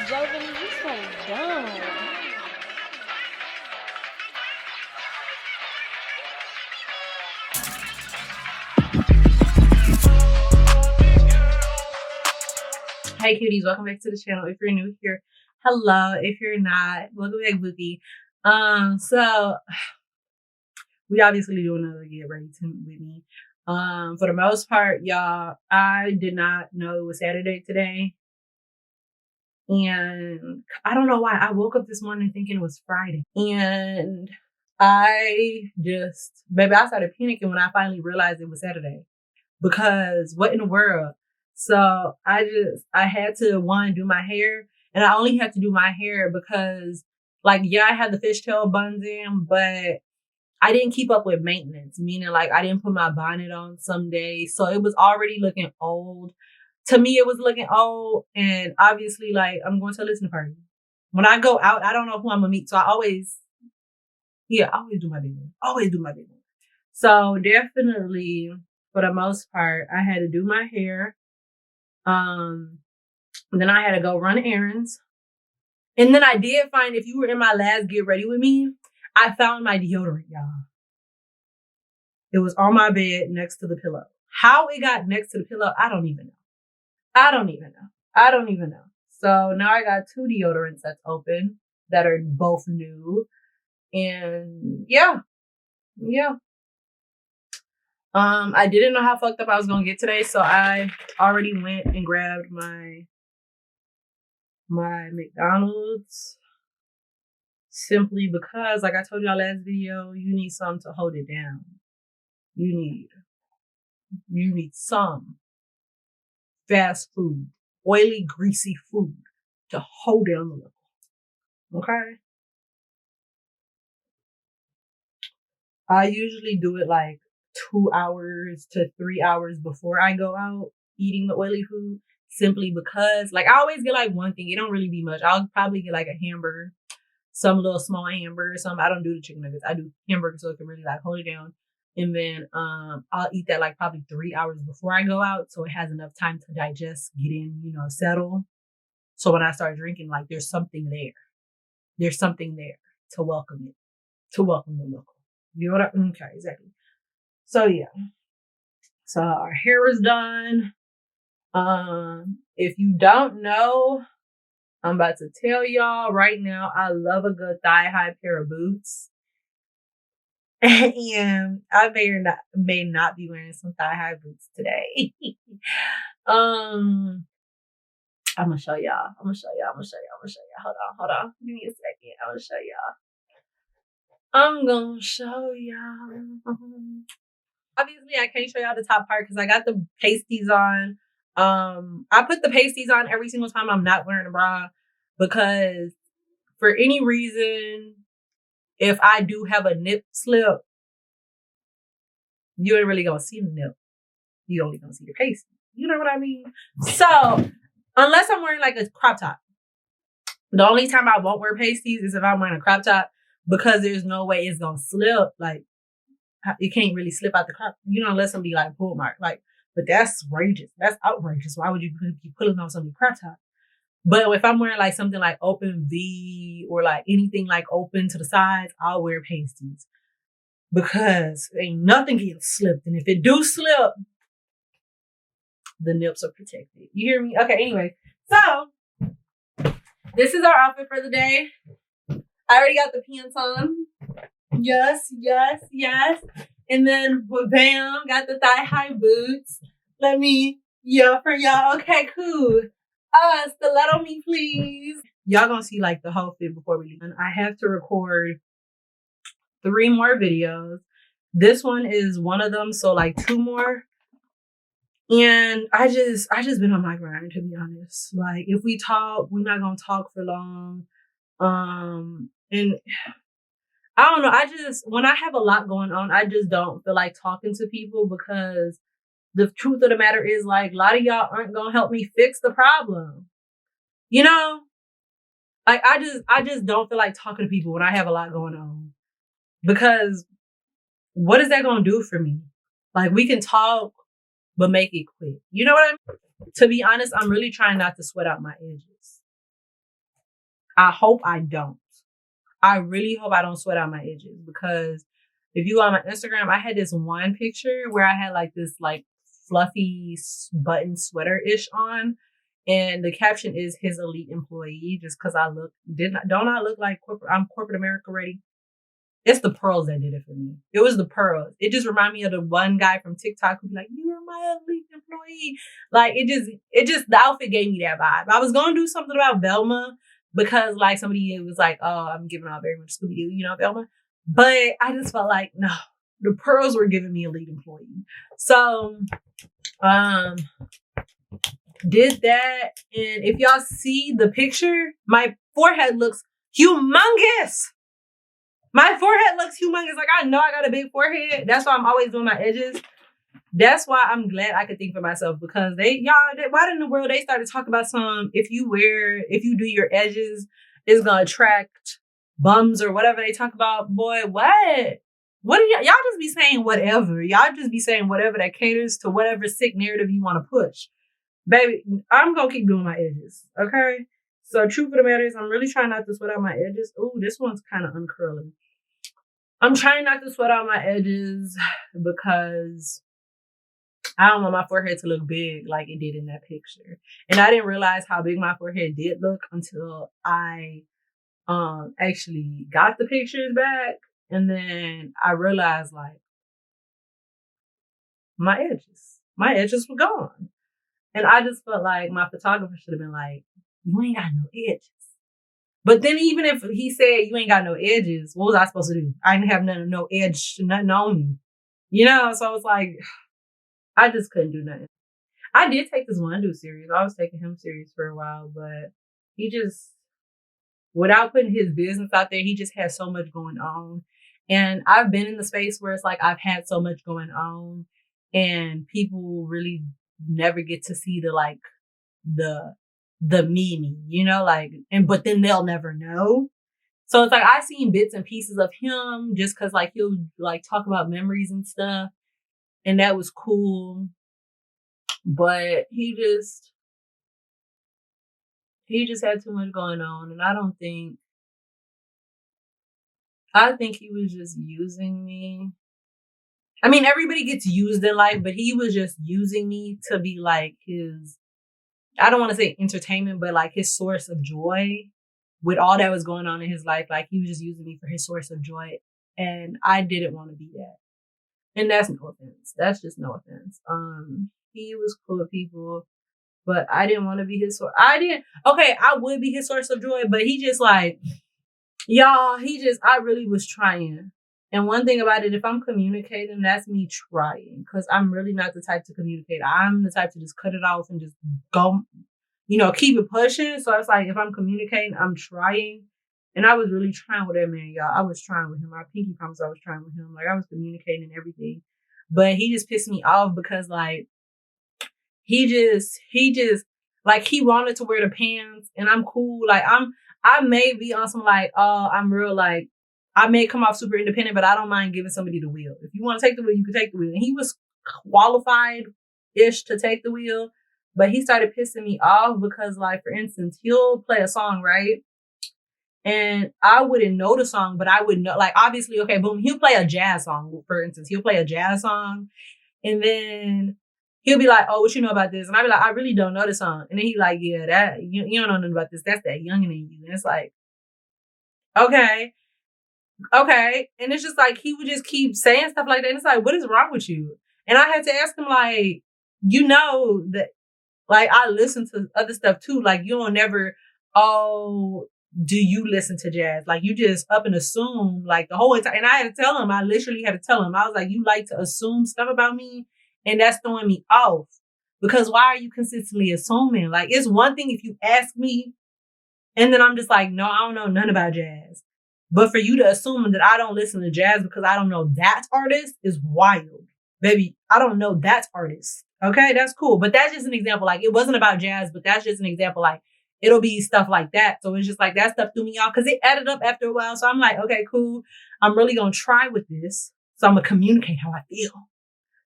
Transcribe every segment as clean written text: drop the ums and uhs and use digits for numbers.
Jovin, you so dumb. Hey cuties, welcome back to the channel. If you're new here, hello. If you're not, welcome back, Bookie. So we obviously doing another get ready to with me. For the most part, y'all, I did not know it was Saturday today. And I don't know why. I woke up this morning thinking it was Friday. And I started panicking when I finally realized it was Saturday. Because what in the world? So I had to do my hair, and I only had to do my hair because I had the fishtail buns in, but I didn't keep up with maintenance, meaning I didn't put my bonnet on some days. So it was already looking old. To me, it was looking old, and obviously I'm going to a listening party. When I go out, I don't know who I'm gonna meet. So I always do my big one. Always do my big one. So definitely, for the most part, I had to do my hair. Then I had to go run errands. And then I did find, if you were in my last get ready with me, I found my deodorant, y'all. It was on my bed next to the pillow. How it got next to the pillow, I don't even know. So now I got 2 deodorants that's open that are both new. And yeah. I didn't know how fucked up I was gonna get today, so I already went and grabbed my McDonald's, simply because, like I told y'all last video, you need something to hold it down. You need some fast food, oily, greasy food to hold down the level. Okay? I usually do it 2 hours to 3 hours before I go out eating the oily food, simply because I always get one thing. It don't really be much. I'll probably get a hamburger, some little small hamburger or something. I don't do the chicken nuggets. I do hamburger so it can really hold it down. And then I'll eat that probably 3 hours before I go out, so it has enough time to digest, get in, settle. So when I start drinking, there's something there. There's something there to welcome it, to welcome the local. You know what okay, exactly. So yeah. So our hair is done. If you don't know, I'm about to tell y'all right now, I love a good thigh-high pair of boots. And I may not be wearing some thigh-high boots today. I'm gonna show y'all. Hold on. Give me a second. I'm gonna show y'all. Obviously, I can't show y'all the top part because I got the pasties on. I put the pasties on every single time I'm not wearing a bra, because for any reason, if I do have a nip slip, you ain't really gonna see the nip. You only gonna see the pasty. You know what I mean? So unless I'm wearing a crop top, the only time I won't wear pasties is if I'm wearing a crop top, because there's no way it's gonna slip. It can't really slip out the crop, unless them be pull mark. But that's outrageous. That's outrageous. Why would you be pulling on something crop top? But if I'm wearing something open V or anything open to the sides, I'll wear pasties, because ain't nothing getting slipped. And if it do slip, the nips are protected. You hear me? Okay, anyway. So this is our outfit for the day. I already got the pants on. Yes. And then bam, got the thigh-high boots. Let me yell for y'all. Okay, cool. Stiletto me, please. Y'all gonna see the whole fit before we leave. And I have to record 3 more videos. This one is one of them, so 2 more. And I just been on my grind, to be honest. If we talk, we're not gonna talk for long. And I don't know. When I have a lot going on, I just don't feel like talking to people, because the truth of the matter is, a lot of y'all aren't going to help me fix the problem. I just don't feel like talking to people when I have a lot going on, because what is that going to do for me? We can talk, but make it quick. You know what I mean? To be honest, I'm really trying not to sweat out my edges. I hope I don't. I really hope I don't sweat out my edges, because if you go on my Instagram, I had this one picture where I had like this like fluffy button sweater-ish on. And the caption is his elite employee, just because don't I look like I'm corporate America ready? It's the pearls that did it for me. It was the pearls. It just reminded me of the one guy from TikTok who'd be like, "You are my elite employee." Like the outfit gave me that vibe. I was gonna do something about Velma because like somebody was like, "Oh, I'm giving out very much Scooby Doo, Velma." But I just felt like no, the pearls were giving me elite employee. So, did that, and if y'all see the picture, my forehead looks humongous. My forehead looks humongous. Like, I know I got a big forehead. That's why I'm always doing my edges. That's why I'm glad I could think for myself, because why in the world they started talking about if you do your edges, it's gonna attract bums or whatever they talk about. Boy, what? What do y'all just be saying whatever? Y'all just be saying whatever that caters to whatever sick narrative you want to push. Baby, I'm gonna keep doing my edges, okay? So, truth of the matter is, I'm really trying not to sweat out my edges. Ooh, this one's kind of uncurling. I'm trying not to sweat out my edges because I don't want my forehead to look big like it did in that picture. And I didn't realize how big my forehead did look until I actually got the pictures back. And then I realized, like, my edges were gone. And I just felt like my photographer should have been like, "You ain't got no edges." But then even if he said you ain't got no edges, what was I supposed to do? I didn't have no edge, nothing on me. So it's like, I just couldn't do nothing. I did take this one dude serious. I was taking him serious for a while, but he just, without putting his business out there, he just had so much going on. And I've been in the space where it's like I've had so much going on and people really never get to see the me, but then they'll never know. So it's like I seen bits and pieces of him just because like he'll like talk about memories and stuff, and that was cool. But he just had too much going on, and I think he was just using me. I mean, everybody gets used in life, but he was just using me to be like I don't want to say entertainment, but like his source of joy with all that was going on in his life. Like he was just using me for his source of joy. And I didn't want to be that. And that's no offense. That's just no offense. He was cool with people, but I didn't want to be his source. I would be his source of joy, but he just like, I really was trying. And one thing about it, if I'm communicating, that's me trying, because I'm really not the type to communicate. I'm the type to just cut it off and just go, keep it pushing. So it's like, if I'm communicating, I'm trying. And I was really trying with that man, y'all. I was trying with him. I pinky promise I was trying with him. Like, I was communicating and everything. But he just pissed me off because, like, he just, like, he wanted to wear the pants. And I'm cool. Like, I may be on some, like, I'm real, like, I may come off super independent, but I don't mind giving somebody the wheel. If you want to take the wheel, you can take the wheel. And he was qualified-ish to take the wheel, but he started pissing me off because, like, for instance, he'll play a song, right? And I wouldn't know the song, but I would know, like, obviously, okay, boom, he'll play a jazz song, for instance. He'll play a jazz song, and then he'll be like, "Oh, what you know about this?" And I'll be like, "I really don't know the song." And then he like, "Yeah, that, you don't know nothing about this. That's that youngin' in you." And it's like, okay. And it's just like, he would just keep saying stuff like that. And it's like, what is wrong with you? And I had to ask him, like, that, like, I listen to other stuff too. Like, you don't never, do you listen to jazz? Like, you just up and assume, like, the whole time. And I literally had to tell him, I was like, you like to assume stuff about me, and that's throwing me off. Because why are you consistently assuming? Like, it's one thing if you ask me, and then I'm just like, no, I don't know nothing about jazz. But for you to assume that I don't listen to jazz because I don't know that artist is wild. Baby, I don't know that artist. Okay, that's cool. But that's just an example. Like, it wasn't about jazz, but that's just an example. Like, it'll be stuff like that. So it's just like, that stuff threw me off because it added up after a while. So I'm like, okay, cool. I'm really going to try with this. So I'm going to communicate how I feel.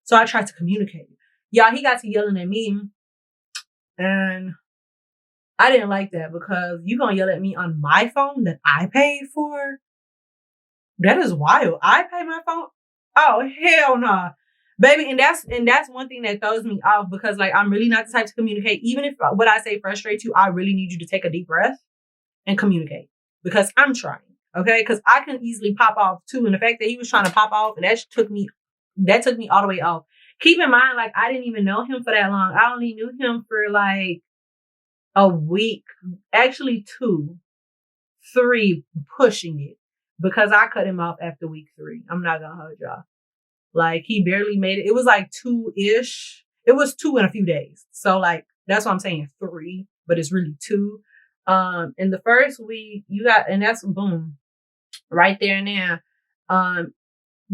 So I tried to communicate. Y'all, he got to yelling at me. And I didn't like that because you gonna yell at me on my phone that I paid for? That is wild. I pay my phone? Oh, hell no. Nah. Baby, and that's one thing that throws me off because like I'm really not the type to communicate. Even if what I say frustrates you, I really need you to take a deep breath and communicate because I'm trying. Okay, because I can easily pop off too, and the fact that he was trying to pop off, and that took me all the way off. Keep in mind, like I didn't even know him for that long. I only knew him for like a week, actually 2, 3, pushing it because I cut him off after week 3. I'm not gonna hold y'all. Like he barely made it. It was like 2-ish. It was 2 in a few days. So like that's what I'm saying 3, but it's really 2. In the first week you got, and that's boom, right there and there.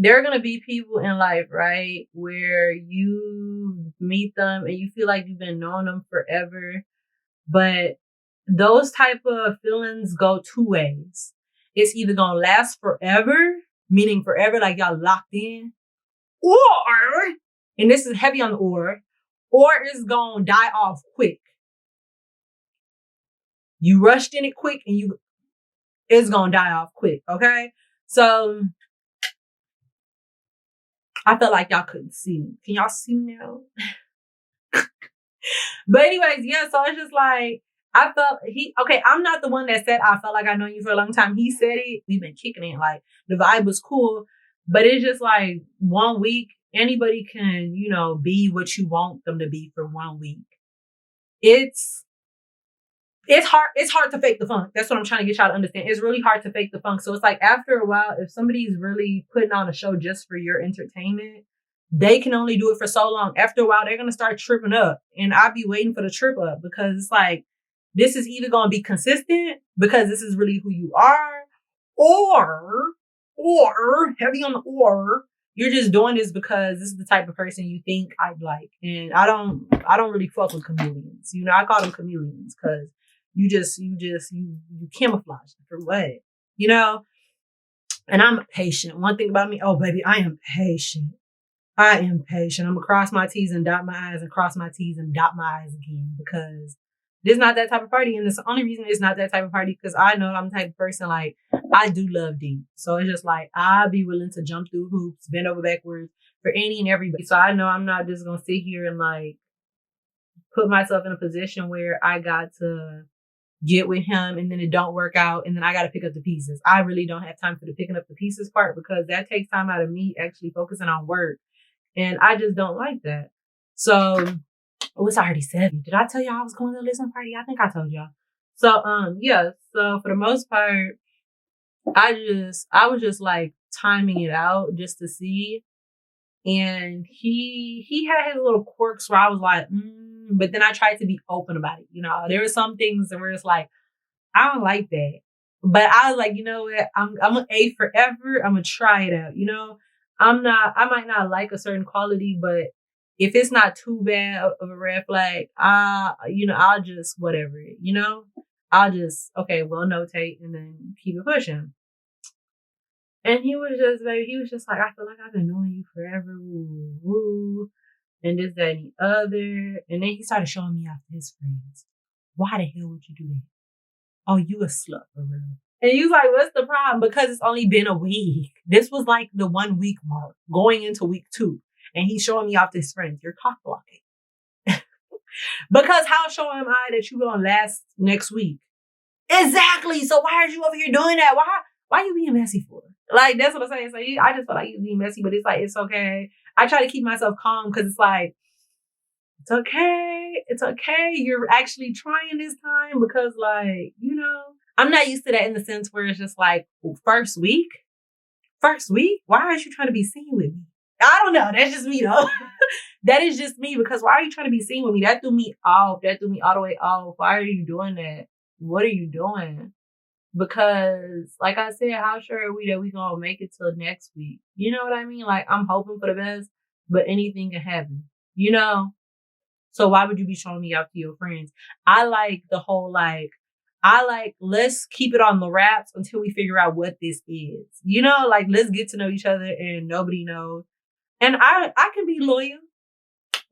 There are gonna be people in life, right, where you meet them and you feel like you've been knowing them forever, but those type of feelings go 2 ways. It's either gonna last forever, meaning forever, like y'all locked in, or, and this is heavy on the or it's gonna die off quick. You rushed in it quick and it's gonna die off quick, okay? So I felt like y'all couldn't see me. Can y'all see me now? But anyways, yeah, so it's just like, I felt I'm not the one that said I felt like I know you for a long time. He said it. We've been kicking it. Like the vibe was cool, but it's just like 1 week, anybody can, be what you want them to be for 1 week. It's hard. It's hard to fake the funk. That's what I'm trying to get y'all to understand. It's really hard to fake the funk. So it's like after a while, if somebody's really putting on a show just for your entertainment, they can only do it for so long. After a while, they're going to start tripping up. And I'll be waiting for the trip up because it's like, this is either going to be consistent because this is really who you are, or heavy on the or, you're just doing this because this is the type of person you think I'd like. And I don't really fuck with chameleons. I call them chameleons because you camouflage for what, and I'm patient. One thing about me, oh baby, I am patient. I'm gonna cross my T's and dot my I's and cross my T's and dot my I's again because this is not that type of party. And it's the only reason it's not that type of party because I know I'm the type of person, like, I do love deep. So it's just like, I'll be willing to jump through hoops, bend over backwards for any and everybody. So I know I'm not just going to sit here and like put myself in a position where I got to get with him and then it don't work out and then I got to pick up the pieces. I really don't have time for the picking up the pieces part because that takes time out of me actually focusing on work. And I just don't like that. So, it's already 7. Did I tell y'all I was going to a listening party? I think I told y'all. So, yeah. So for the most part, I was just like timing it out just to see. And he had his little quirks where I was like, but then I tried to be open about it. There were some things where it's like, I don't like that. But I was like, you know what? I'm going to A forever. I'm going to try it out. I might not like a certain quality, but if it's not too bad of a red flag, I'll just whatever, I'll just, okay, well, notate and then keep it pushing. And he was just like, I feel like I've been knowing you forever, woo, woo, and this, that, and the other. And then he started showing me off to his friends. Why the hell would you do that? Oh, you a slut for real. And he was like, what's the problem? Because it's only been a week. This was like the 1 week mark going into week 2. And he's showing me off to his friends. You're cock blocking. Because how sure am I that you're going to last next week? Exactly. So why are you over here doing that? Why are you being messy for? Like, that's what I'm saying. So I just feel like he's being messy, but it's like, it's okay. I try to keep myself calm because it's like, it's okay. It's okay. You're actually trying this time because like, I'm not used to that in the sense where it's just like, first week? Why are you trying to be seen with me? I don't know. That's just me though. That is just me because why are you trying to be seen with me? That threw me off. That threw me all the way off. Why are you doing that? What are you doing? Because like I said, how sure are we that we gonna make it till next week? You know what I mean? Like I'm hoping for the best, but anything can happen, So why would you be showing me out to your friends? I like the whole let's keep it on the wraps until we figure out what this is. Let's get to know each other and nobody knows. And I can be loyal.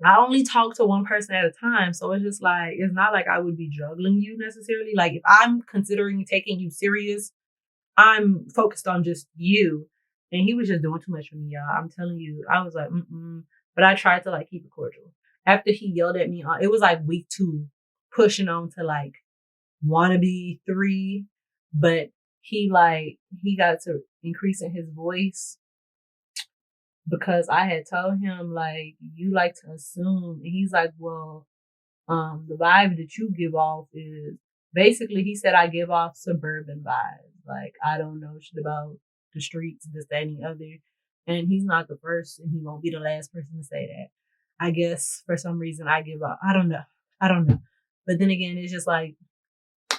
I only talk to one person at a time. So it's just like, it's not like I would be juggling you necessarily. Like if I'm considering taking you serious, I'm focused on just you. And he was just doing too much for me, y'all. I'm telling you, I was like, mm-mm. But I tried to like keep it cordial. After he yelled at me, it was like week 2, pushing on to like wannabe 3. But he got to increasing his voice because I had told him like, you like to assume. And he's like, well, the vibe that you give off is basically, he said, I give off suburban vibes. Like, I don't know shit about the streets, this, that, and the other. And he's not the first, and he won't be the last person to say that. I guess for some reason I give off. I don't know. But then again, it's just like,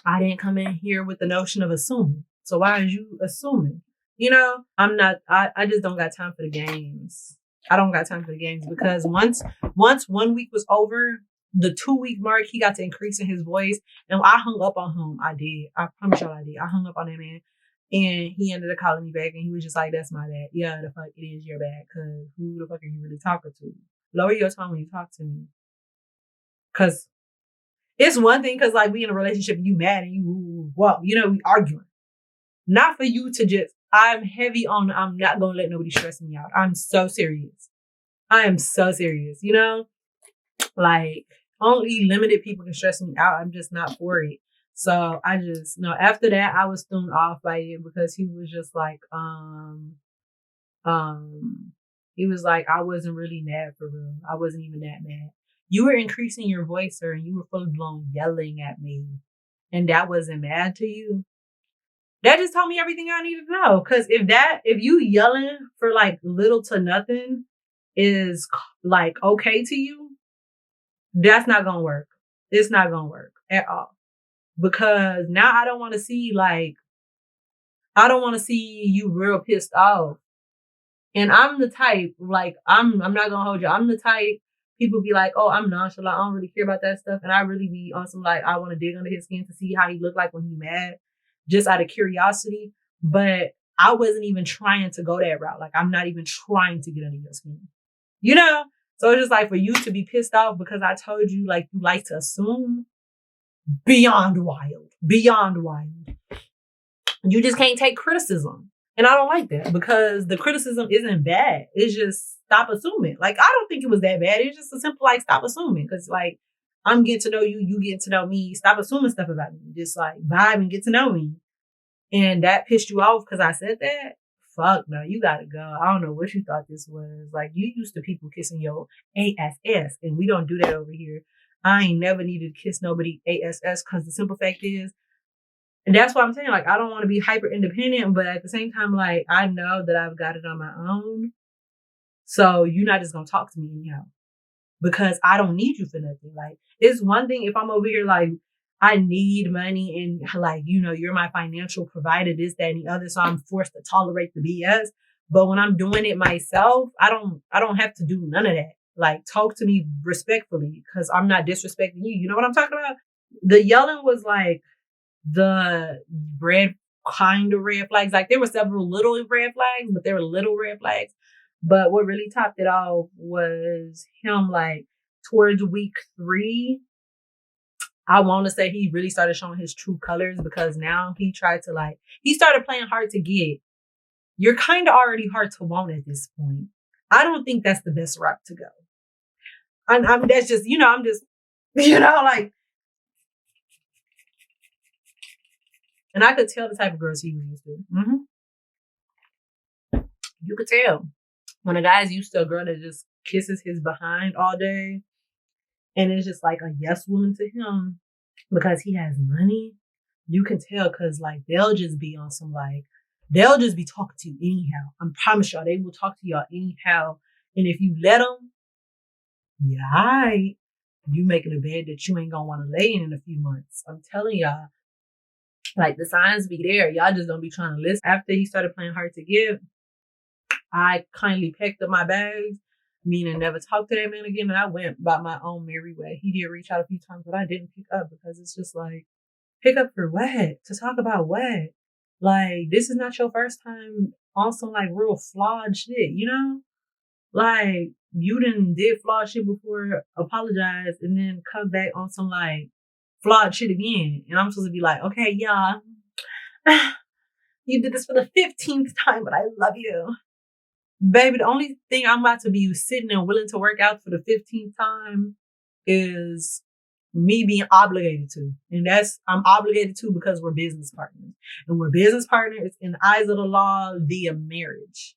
I didn't come in here with the notion of assuming. So why are you assuming? You know, I just don't got time for the games. I don't got time for the games because once 1 week was over, the 2-week mark, he got to increasing his voice, and I hung up on him. I did. I promise y'all I did. I hung up on that man, and he ended up calling me back, and he was just like, "That's my bad. Yeah, the fuck it is your bad. Cause who the fuck are you really talking to? Lower your tone when you talk to me. Cause it's one thing, cause like we in a relationship, you mad and we arguing. Not for you to just. I'm heavy on. I'm not gonna let nobody stress me out. I'm so serious. I am so serious. You know, like. Only limited people can stress me out. I'm just not for it. So I just, after that, I was thrown off by it because he was just like, he was like, I wasn't really mad for real. I wasn't even that mad. You were increasing your voice, sir, and you were full blown yelling at me. And that wasn't mad to you. That just told me everything I needed to know. Cause if you yelling for like little to nothing is like okay to you, that's not gonna work. It's not gonna work at all. Because now I don't want to see you real pissed off. And I'm the type, like, I'm not gonna hold you. I'm the type, people be like, oh, I'm nonchalant. I don't really care about that stuff. And I really be on some like, I want to dig under his skin to see how he look like when he mad, just out of curiosity. But I wasn't even trying to go that route. Like, I'm not even trying to get under your skin. You know? So it's just like for you to be pissed off because I told you like you like to assume, beyond wild. You just can't take criticism. And I don't like that because the criticism isn't bad. It's just stop assuming. Like, I don't think it was that bad. It's just a simple like stop assuming. Cause like I'm getting to know you, you getting to know me. Stop assuming stuff about me. Just like vibe and get to know me. And that pissed you off because I said that? Fuck no, you gotta go. I don't know what you thought this was. Like, you used to people kissing your ASS, and we don't do that over here. I ain't never needed to kiss nobody ASS because the simple fact is, and that's why I'm saying, like, I don't want to be hyper independent, but at the same time, like, I know that I've got it on my own. So you're not just gonna talk to me anyhow because I don't need you for nothing. Like, it's one thing if I'm over here like, I need money and like, you're my financial provider, this, that, and the other. So I'm forced to tolerate the BS. But when I'm doing it myself, I don't have to do none of that. Like, talk to me respectfully because I'm not disrespecting you. You know what I'm talking about? The yelling was like the red flags. Like, there were several little red flags, but there were little red flags. But what really topped it off was him like towards week 3. I want to say he really started showing his true colors because now he started playing hard to get. You're kind of already hard to want at this point. I don't think that's the best route to go. That's just, I'm just, like, and I could tell the type of girls he was used to. Mm-hmm. You could tell when a guy's used to a girl that just kisses his behind all day and it's just like a yes woman to him because he has money. You can tell because like they'll just be on some like, they'll just be talking to you anyhow. I promise y'all, they will talk to y'all anyhow. And if you let them, yeah, alright, you making a bed that you ain't gonna want to lay in a few months. I'm telling y'all, like the signs be there. Y'all just don't be trying to listen. After he started playing hard to give, I kindly packed up my bags, meaning never talked to that man again. And I went by my own merry way. He did reach out a few times, but I didn't pick up because it's just like, pick up for what? To talk about what? Like, this is not your first time on some like real flawed shit, Like, you done did flawed shit before, apologize, and then come back on some like flawed shit again. And I'm supposed to be like, okay, yeah, you did this for the 15th time, but I love you. Baby, the only thing I'm about to be sitting and willing to work out for the 15th time is me being obligated to. And I'm obligated to because we're business partners. And we're business partners in the eyes of the law via marriage.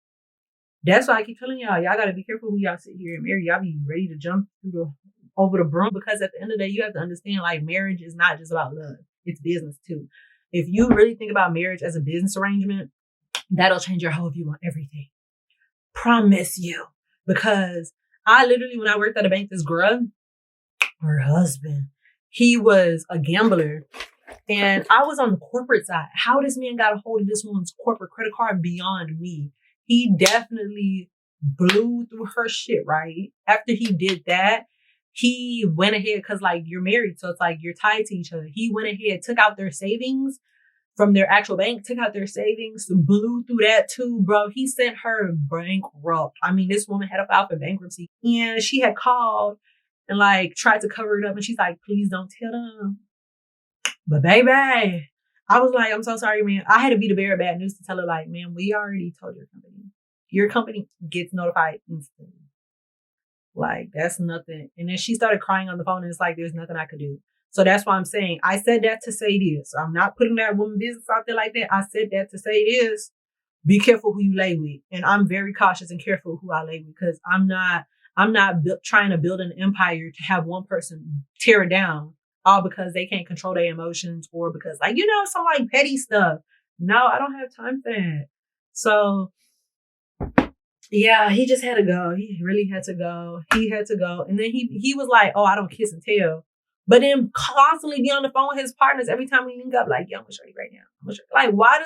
That's why I keep telling y'all gotta be careful who y'all sit here and marry. Y'all be ready to jump over the broom, because at the end of the day, you have to understand, like, marriage is not just about love. It's business too. If you really think about marriage as a business arrangement, that'll change your whole view on everything. Promise you. Because I literally, when I worked at a bank, this girl, her husband, he was a gambler. And I was on the corporate side. How this man got a hold of this woman's corporate credit card beyond me. He definitely blew through her shit, right? After he did that, he went ahead, because like you're married, so it's like you're tied to each other. He went ahead, took out their savings from their actual bank, took out their savings, blew through that too, bro. He sent her bankrupt. I mean, this woman had to file for bankruptcy, and she had called and like tried to cover it up, and she's like, please don't tell them. But baby, I was like, I'm so sorry, man. I had to be the bearer of bad news to tell her, like, man, we already told your company. Your company gets notified instantly. Like, that's nothing. And then she started crying on the phone, and it's like, there's nothing I could do. So that's why I'm saying, I said that to say this. I'm not putting that woman business out there like that. I said that to say this. Be careful who you lay with. And I'm very cautious and careful who I lay with, because I'm not trying to build an empire to have one person tear it down, all because they can't control their emotions, or because, like, some like petty stuff. No, I don't have time for that. So yeah, he just had to go. He really had to go. He had to go. And then he was like, oh, I don't kiss and tell. But then constantly be on the phone with his partners every time we link up, like, yo, I'm gonna show you right now. Like, why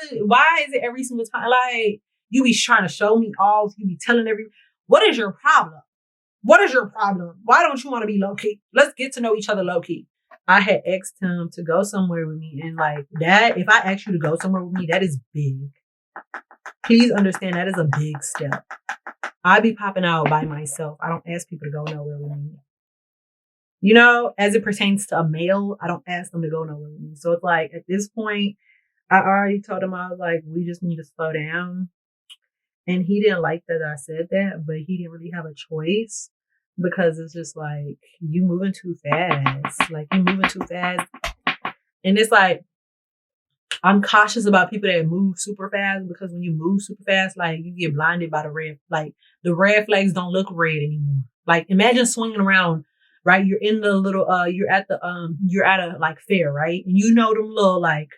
is it every single time? Like, you be trying to show me off. You be telling what is your problem? What is your problem? Why don't you want to be low key? Let's get to know each other low key. I had asked him to go somewhere with me, and like that, if I ask you to go somewhere with me, that is big. Please understand, that is a big step. I be popping out by myself. I don't ask people to go nowhere with me. As it pertains to a male, I don't ask them to go nowhere with me. So it's like, at this point, I already told him, I was like, we just need to slow down. And he didn't like that I said that, but he didn't really have a choice, because it's just like, you moving too fast. Like, you moving too fast. And it's like, I'm cautious about people that move super fast, because when you move super fast, like, you get blinded by the red flags don't look red anymore. Like, imagine swinging around, right? You're in the little, you're at a like fair, right? And them little, like,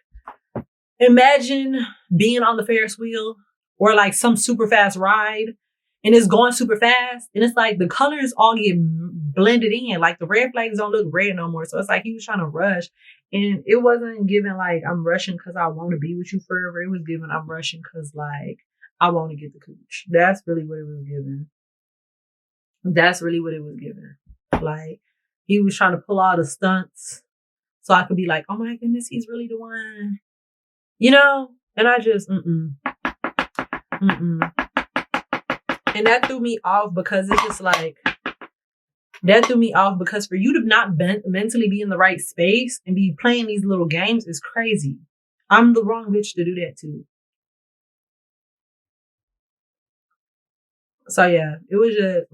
imagine being on the Ferris wheel or like some super fast ride, and it's going super fast. And it's like the colors all get blended in. Like, the red flags don't look red no more. So it's like he was trying to rush. And it wasn't given like I'm rushing because I want to be with you forever. It was given I'm rushing because, like, I want to get the cooch. That's really what it was given. That's really what it was given. Like, he was trying to pull all the stunts so I could be like, oh my goodness, he's really the one. And I just, And that threw me off, because it's just like, for you to not mentally be in the right space and be playing these little games is crazy. I'm the wrong bitch to do that too. So yeah, it was just,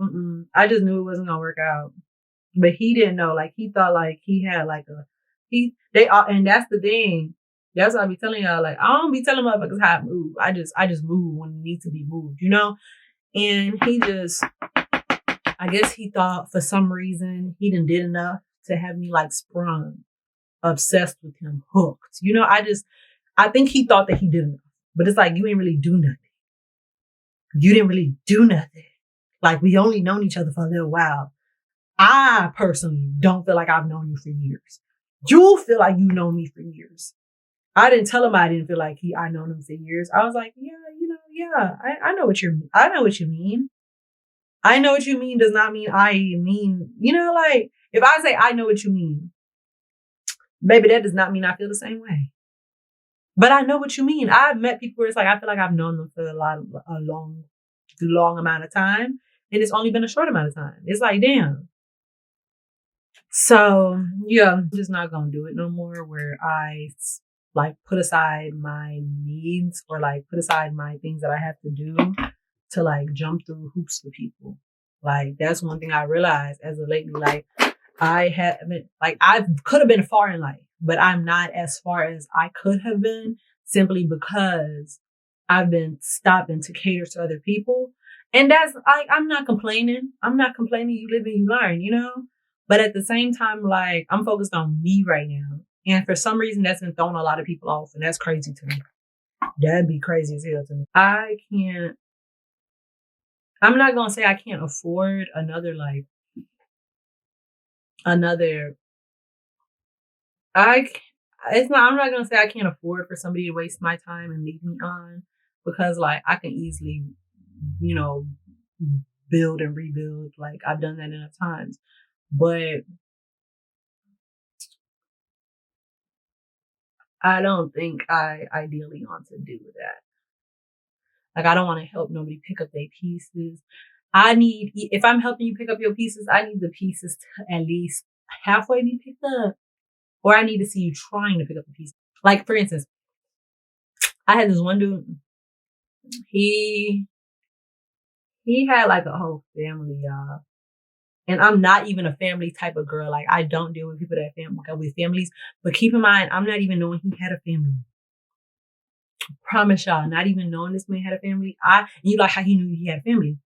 I just knew it wasn't gonna work out. But he didn't know. Like, he thought like he had like and that's the thing. That's what I be telling y'all. Like, I don't be telling motherfuckers how to move. I just move when it needs to be moved, And he just, I guess he thought for some reason he done did enough to have me like sprung, obsessed with him, hooked. I think he thought that he did enough. But it's like, you ain't really do nothing. You didn't really do nothing. Like, we only known each other for a little while. I personally don't feel like I've known you for years. You feel like you've known me for years. I didn't tell him I didn't feel like I known him for years. I was like, I know what I know what you mean. I know what you mean does not mean I mean, like, if I say I know what you mean, baby, that does not mean I feel the same way. But I know what you mean. I've met people where it's like, I feel like I've known them for a long amount of time. And it's only been a short amount of time. It's like, damn. So yeah, I'm just not gonna do it no more where I like put aside my needs or like put aside my things that I have to do to like jump through hoops for people. Like that's one thing I realized as of lately. Like I haven't, like I could have been far in life, but I'm not as far as I could have been simply because I've been stopping to cater to other people. And that's like, I'm not complaining. I'm not complaining. You live and you learn, you know? But at the same time, like I'm focused on me right now. And for some reason that's been throwing a lot of people off. And that's crazy to me. That'd be crazy as hell to me. I'm not going to say I can't afford another, I'm not going to say I can't afford for somebody to waste my time and leave me on because like I can easily, you know, build and rebuild. Like I've done that enough times, but I don't think I ideally want to do that. Like I don't want to help nobody pick up their pieces. If I'm helping you pick up your pieces, I need the pieces to at least halfway be picked up. Or I need to see you trying to pick up the pieces. Like for instance, I had this one dude, he had like a whole family, y'all. And I'm not even a family type of girl. Like I don't deal with people that with families. But keep in mind, I'm not even knowing he had a family. Promise y'all, not even knowing this man had a family. You like how he knew he had a family.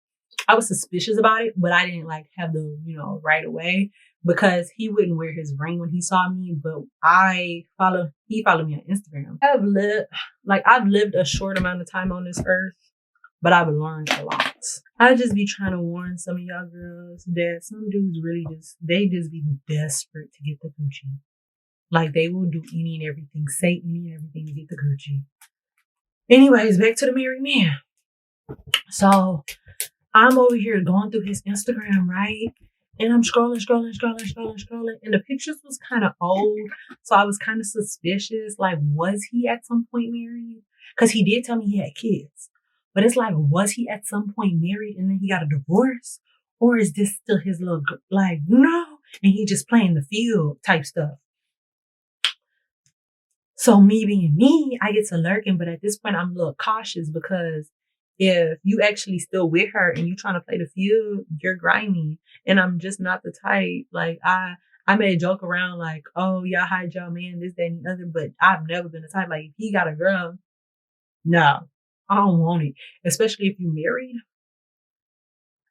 I was suspicious about it, but I didn't like have the, right away because he wouldn't wear his ring when he saw me. But he followed me on Instagram. I've lived a short amount of time on this earth, but I've learned a lot. I just be trying to warn some of y'all girls that some dudes they just be desperate to get the Gucci. Like they will do any and everything, say any and everything to get the Gucci. Anyways, back to the married man. So I'm over here going through his Instagram, right? And I'm scrolling. And the pictures was kind of old. So I was kind of suspicious. Like, was he at some point married? Because he did tell me he had kids. But it's like, was he at some point married and then he got a divorce? Or is this still his little, and he just playing the field type stuff? So me being me, I get to lurking. But at this point, I'm a little cautious because if you actually still with her and you trying to play the field, you're grimy. And I'm just not the type. Like I may joke around like, oh, y'all hide y'all man, this, that, and the other. But I've never been the type like if he got a girl, no, I don't want it. Especially if you married.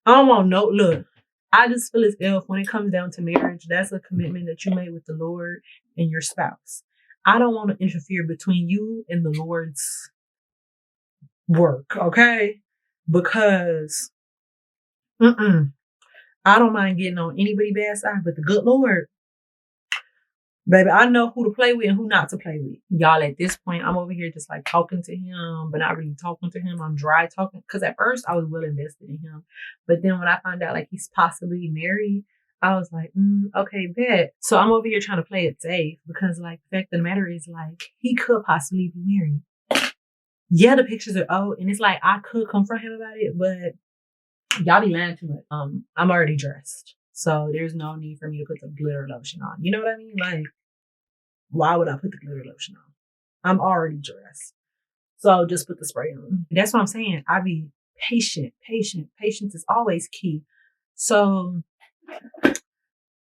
I don't want look. I just feel as if when it comes down to marriage, that's a commitment that you made with the Lord and your spouse. I don't want to interfere between you and the Lord's work, okay? Because I don't mind getting on anybody's bad side, but the good Lord, baby, I know who to play with and who not to play with. Y'all, at this point, I'm over here just like talking to him, but not really talking to him. I'm dry talking because at first I was well invested in him, but then when I found out like he's possibly married, I was like, okay, bet. So I'm over here trying to play it safe because like the fact of the matter is like he could possibly be married. Yeah, the pictures are old, and it's like I could confront him about it, but y'all be lying too much. I'm already dressed, so there's no need for me to put the glitter lotion on. You know what I mean? Like, why would I put the glitter lotion on? I'm already dressed, so just put the spray on. That's what I'm saying. I be patient. Patience is always key. So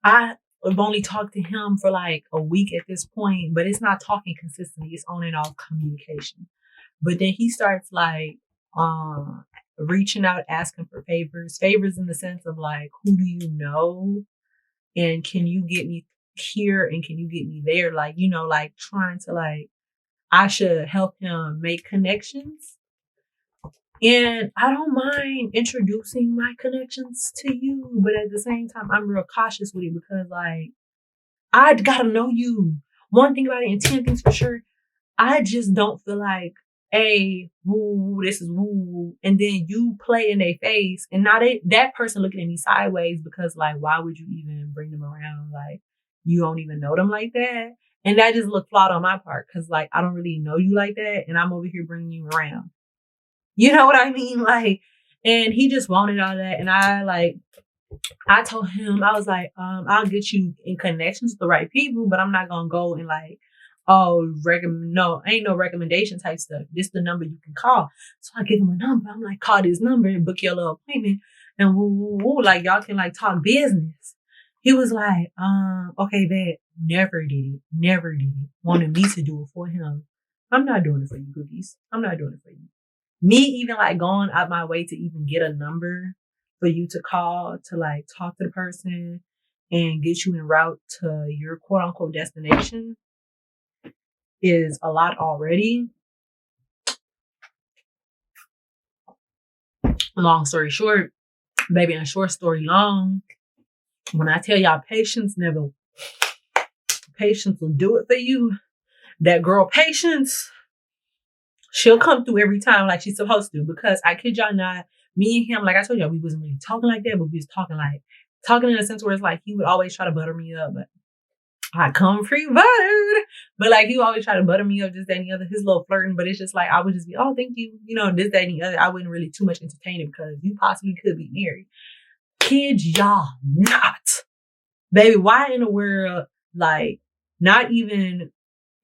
I've only talked to him for like a week at this point, but it's not talking consistently. It's on and off communication. But then he starts like reaching out, asking for favors in the sense of like, who do you know? And can you get me here? And can you get me there? Like, like trying to like, I should help him make connections. And I don't mind introducing my connections to you, but at the same time, I'm real cautious with it because like, I gotta know you. One thing about it and 10 things for sure. I just don't feel like, hey, woo, this is woo. And then you play in their face and not that person looking at me sideways because like, why would you even bring them around? Like, you don't even know them like that. And that just looked flawed on my part because like, I don't really know you like that. And I'm over here bringing you around. You know what I mean? Like, And he just wanted all that. And I told him, I was like, I'll get you in connections with the right people, but I'm not gonna go and like, no, ain't no recommendation type stuff. This the number you can call. So I give him a number. I'm like, call this number and book your little appointment. And woo, woo, woo, like y'all can like talk business. He was like, okay, that never did it. Never did it. Wanted me to do it for him. I'm not doing it for you, cookies. I'm not doing it for you. Me even like going out my way to even get a number for you to call to like talk to the person and get you en route to your quote unquote destination is a lot already. Long story short, baby, and short story long, when I tell y'all patience will do it for you. That girl patience, she'll come through every time like she's supposed to, because I kid y'all not, me and him, like I told y'all, we wasn't really talking like that, but we was talking in a sense where it's like he would always try to butter me up, but I come pre-buttered. But like he would always try to butter me up, just that and the other, his little flirting, but it's just like I would just be, oh, thank you, you know, this, that, and the other. I wouldn't really too much entertain it because you possibly could be married. Kid y'all not. Baby, why in the world, like, not even,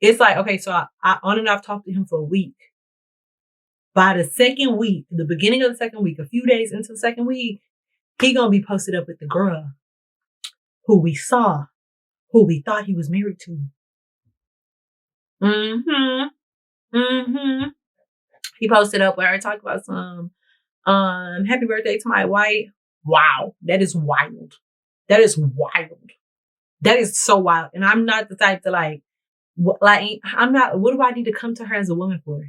it's like, okay, so I on and off talked to him for a week. By the second week, the beginning of the second week, a few days into the second week, he gonna be posted up with the girl who we saw, who we thought he was married to. He posted up with her, talked about some, happy birthday to my wife. Wow, that is wild. That is wild. That is so wild. And I'm not the type to like, I'm not, what do I need to come to her as a woman for?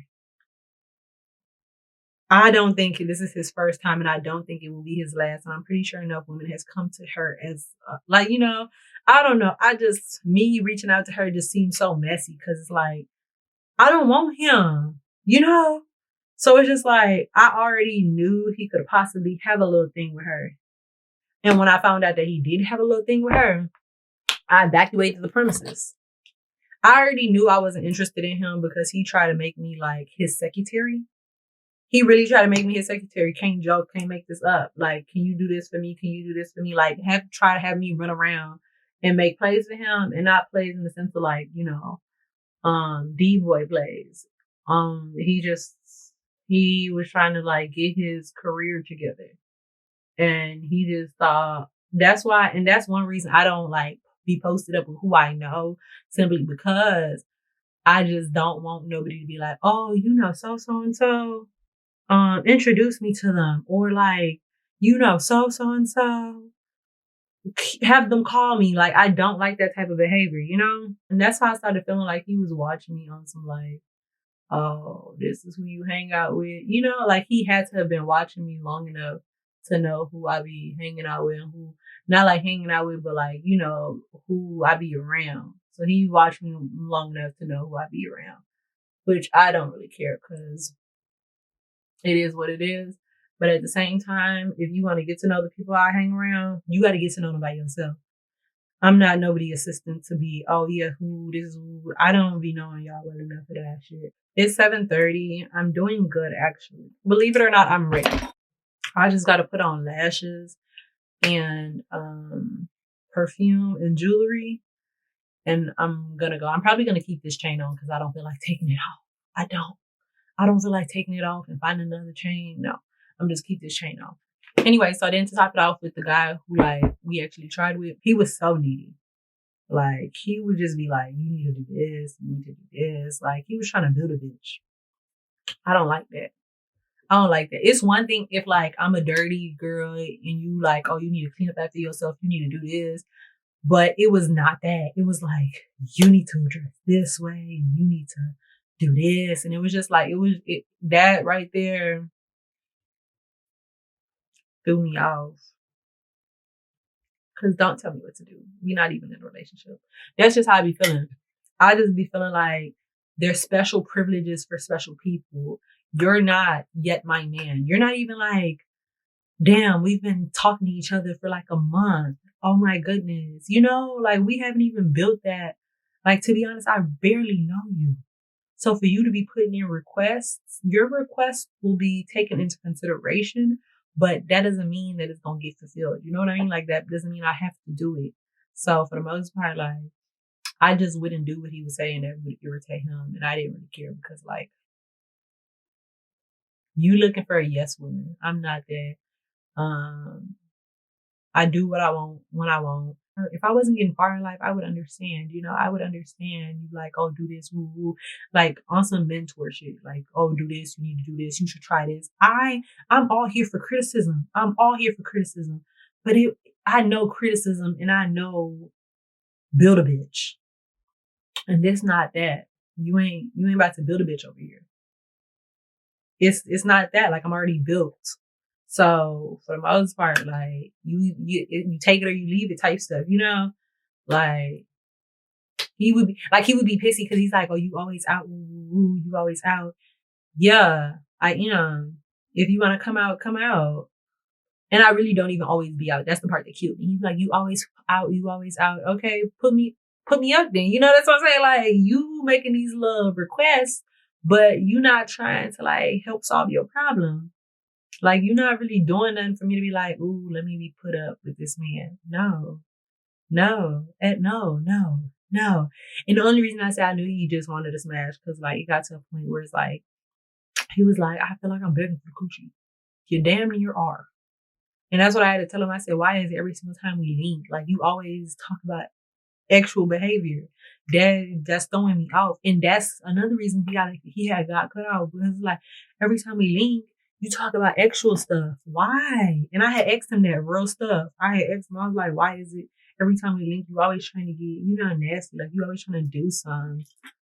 I don't think this is his first time, and I don't think it will be his last. And I'm pretty sure enough women has come to her as, like, you know, I don't know. Me reaching out to her just seems so messy because it's like, I don't want him, you know? So it's just like, I already knew he could possibly have a little thing with her. And when I found out that he did have a little thing with her, I evacuated the premises. I already knew I wasn't interested in him because he tried to make me like his secretary. He really tried to make me his secretary. Can't joke, can't make this up. Like, can you do this for me? Can you do this for me? Like, try to have me run around and make plays for him, and not plays in the sense of like, you know, D-boy plays. He was trying to like get his career together. And he just thought that's one reason I don't like be posted up with who I know, simply because I just don't want nobody to be like, oh, you know, so and so. Introduce me to them, or like, you know, so and so, have them call me. Like, I don't like that type of behavior, you know? And that's how I started feeling like he was watching me on some like, oh, this is who you hang out with. You know, like he had to have been watching me long enough to know who I be hanging out with and who, not like hanging out with, but like, you know, who I be around. So he watched me long enough to know who I be around, which I don't really care because it is what it is. But at the same time, if you want to get to know the people I hang around, you got to get to know them by yourself. I'm not nobody's assistant to be, oh yeah, who. I don't be knowing y'all well enough for that shit. It's 7:30. I'm doing good, actually. Believe it or not, I'm ready. I just got to put on lashes and perfume and jewelry. And I'm going to go. I'm probably going to keep this chain on because I don't feel like taking it off. I don't feel like taking it off and finding another chain. No, I'm just keep this chain off. Anyway, so then to top it off with the guy who like we actually tried with, he was so needy. Like he would just be like, you need to do this, you need to do this. Like he was trying to build a bitch. I don't like that. I don't like that. It's one thing if like I'm a dirty girl and you like, oh, you need to clean up after yourself, you need to do this. But it was not that. It was like, you need to dress this way, you need to do this. And it was just like, that right there threw me off. Cause don't tell me what to do. We're not even in a relationship. That's just how I be feeling. I just be feeling like there's special privileges for special people. You're not yet my man. You're not even like, damn, we've been talking to each other for like a month. Oh my goodness. You know, like we haven't even built that. Like, to be honest, I barely know you. So for you to be putting in requests, your request will be taken into consideration but that doesn't mean that it's gonna get fulfilled. You know what I mean? Like that doesn't mean I have to do it. So for the most part, like I just wouldn't do what he was saying that would irritate him, and I didn't really care because like you looking for a yes woman. I'm not that. I do what I want when I want. If I wasn't getting far in life, I would understand. You know, I would understand. You like, oh, do this, woo woo, like on some mentor shit. Like, oh, do this. You need to do this. You should try this. I'm all here for criticism. I'm all here for criticism. But I know criticism, and I know build a bitch, and it's not that. You ain't about to build a bitch over here. It's not that. Like I'm already built. So for the most part, like you take it or you leave it type stuff, you know? Like he would be pissy because he's like, oh, you always out, ooh, you always out. Yeah, I am. If you want to come out, come out. And I really don't even always be out. That's the part that killed me. He's like, you always out, you always out. Okay, put me up then. You know, that's what I'm saying. Like you making these little requests, but you not trying to like help solve your problem. Like, you're not really doing nothing for me to be like, ooh, let me be put up with this man. No. No. And no. And the only reason I say I knew he just wanted to smash, because, like, it got to a point where it's like, he was like, I feel like I'm begging for the coochie. You damn near are. And that's what I had to tell him. I said, why is it every single time we link, like, you always talk about actual behavior? That's throwing me off. And that's another reason he had got cut off. Because, like, every time we link, you talk about actual stuff. Why? And I had asked him that real stuff. I was like, why is it every time we link, you always trying to get, you know, nasty. Like, you always trying to do something.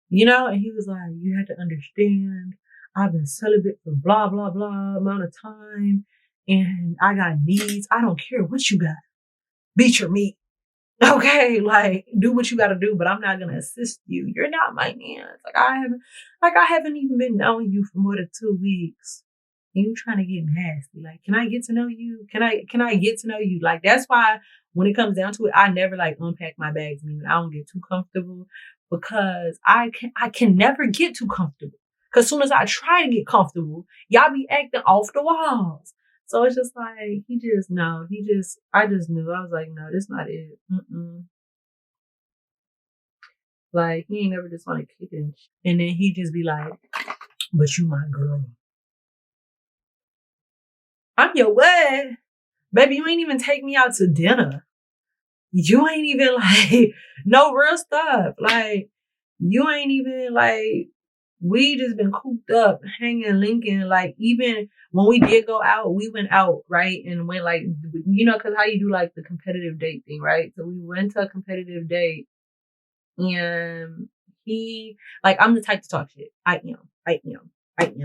You know? And he was like, you have to understand, I've been celibate for blah, blah, blah amount of time. And I got needs. I don't care what you got. Beat your meat. Okay, like, do what you gotta do, but I'm not gonna assist you. You're not my man. I haven't even been knowing you for more than 2 weeks. You trying to get nasty. Like, can I get to know you? Can I get to know you? Like, that's why when it comes down to it, I never like unpack my bags. Meaning I don't get too comfortable because I can never get too comfortable. Cause soon as I try to get comfortable, y'all be acting off the walls. So it's just like, I just knew. I was like, no, this not it. Like, he ain't never just want to kick it. And then he just be like, but you my girl. I'm your what? Baby, you ain't even take me out to dinner. You ain't even like, no real stuff. Like, you ain't even like, we just been cooped up, hanging, linking. Like, even when we did go out, we went out, right? And went like, you know, cause how you do like the competitive date thing, right? So we went to a competitive date and he, like, I'm the type to talk shit. I am.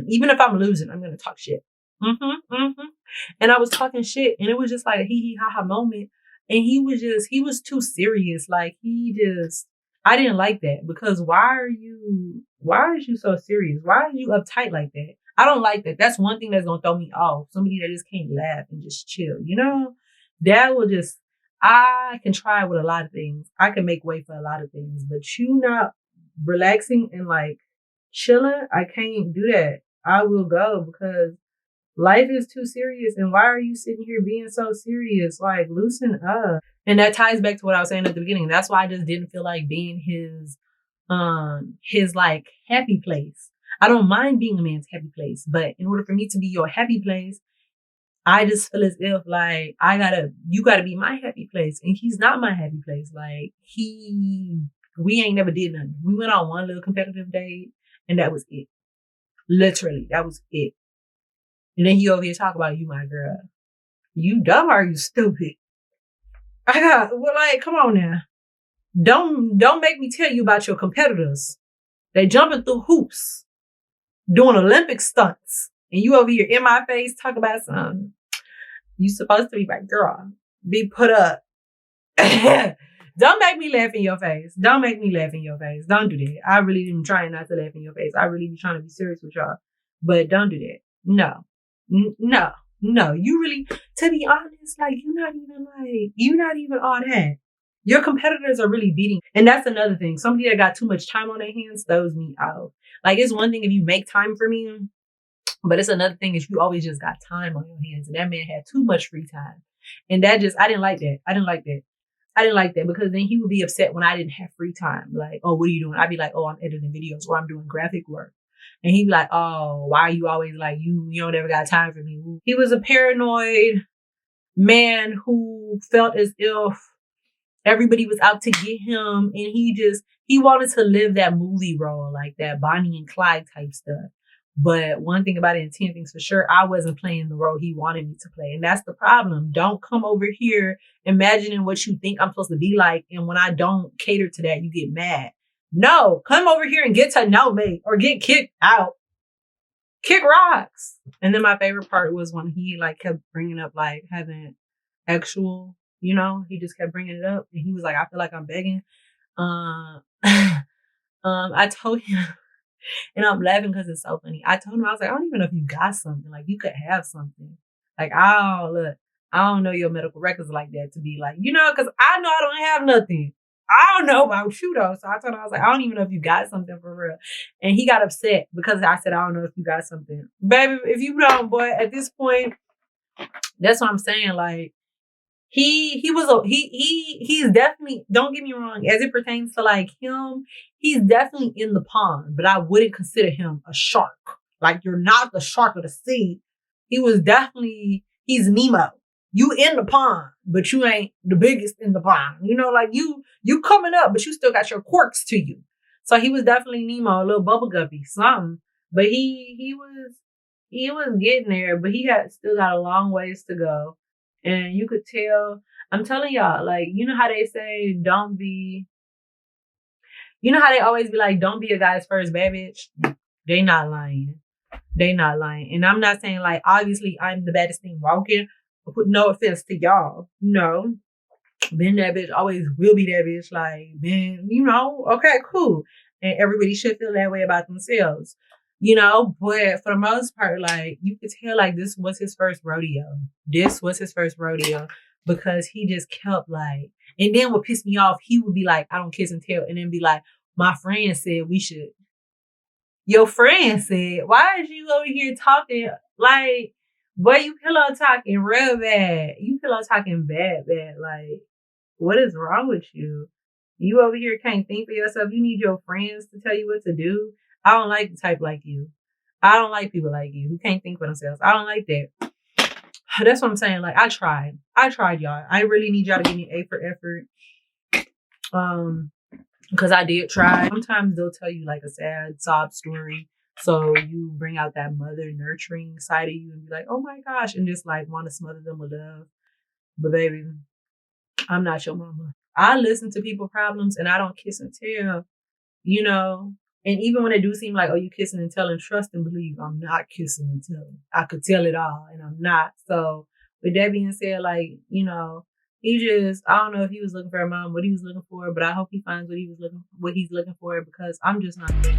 Even if I'm losing, I'm going to talk shit. And I was talking shit and it was just like a hee hee ha ha moment. And he was too serious. Like I didn't like that because why are you so serious? Why are you uptight like that? I don't like that. That's one thing that's going to throw me off. Somebody that just can't laugh and just chill, you know? That will just, I can try with a lot of things. I can make way for a lot of things, but you not relaxing and like chilling, I can't do that. I will go because life is too serious. And why are you sitting here being so serious? Like, loosen up. And that ties back to what I was saying at the beginning. That's why I just didn't feel like being his like happy place. I don't mind being a man's happy place, but in order for me to be your happy place, I just feel as if like you gotta be my happy place. And he's not my happy place. Like we ain't never did nothing. We went on one little competitive date and that was it. Literally, that was it. And then he over here talk about you, my girl. You dumb or you stupid? Come on now. Don't make me tell you about your competitors. They jumping through hoops, doing Olympic stunts. And you over here in my face talk about something. You supposed to be my girl. Be put up. Don't make me laugh in your face. Don't make me laugh in your face. Don't do that. I really am trying not to laugh in your face. I really be trying to be serious with y'all. But don't do that. No. You really, to be honest, like, you're not even all that. Your competitors are really beating. And that's another thing. Somebody that got too much time on their hands throws me out. Like, it's one thing if you make time for me But it's another thing is you always just got time on your hands. And that man had too much free time. And that just, I didn't like that. I didn't like that because then he would be upset when I didn't have free time. Like, oh, what are you doing? I'd be like, oh, I'm editing videos or I'm doing graphic work. And he'd be like, oh, why are you always like, you don't ever got time for me? He was a paranoid man who felt as if everybody was out to get him. And he wanted to live that movie role, like that Bonnie and Clyde type stuff. But one thing about it, and 10 things for sure, I wasn't playing the role he wanted me to play. And that's the problem. Don't come over here imagining what you think I'm supposed to be like. And when I don't cater to that, you get mad. No, come over here and get to know me or get kicked out. Kick rocks. And then my favorite part was when he like kept bringing up like having actual, he just kept bringing it up. And he was like, I feel like I'm begging. I told him, and I'm laughing because it's so funny. I told him, I was like, I don't even know if you got something. Like, you could have something. Like, I don't know your medical records like that to be like, because I know I don't have nothing. I don't know about you though. So I told him, I was like, I don't even know if you got something for real. And he got upset because I said, I don't know if you got something. Baby, if you don't, boy, at this point, that's what I'm saying. Like, he's definitely, don't get me wrong, as it pertains to like him, he's definitely in the pond, but I wouldn't consider him a shark. Like, you're not the shark of the sea. He's Nemo. You in the pond, but you ain't the biggest in the pond. Like you coming up, but you still got your quirks to you. So he was definitely Nemo, a little bubble guppy, something. But he was getting there, but he still got a long ways to go. And you could tell, I'm telling y'all, like, how they say, how they always be like, don't be a guy's first bad bitch? They not lying. And I'm not saying like, obviously I'm the baddest thing walking. No offense to y'all. No. Been that bitch, always will be that bitch. Like, been, okay, cool. And everybody should feel that way about themselves. But for the most part, like, you could tell, like, this was his first rodeo. Because he just kept, like, and then what pissed me off, he would be like, I don't kiss and tell, and then be like, my friend said we should. Your friend said, why is you over here talking, like, boy, you pillow talking real bad. You pillow talking bad. Like, what is wrong with you? You over here can't think for yourself. You need your friends to tell you what to do. I don't like the type like you. I don't like people like you who can't think for themselves. I don't like that. That's what I'm saying. Like, I tried, y'all. I really need y'all to give me A for effort. Because I did try. Sometimes they'll tell you like a sad sob story. So you bring out that mother nurturing side of you and be like, oh my gosh, and just like want to smother them with love. But baby, I'm not your mama. I listen to people's problems and I don't kiss and tell, And even when it do seem like, oh, you kissing and telling, trust and believe, I'm not kissing and telling. I could tell it all and I'm not. So with that being said, like, I don't know if he was looking for a mom, what he was looking for, but I hope he finds what he's looking for because I'm just not there.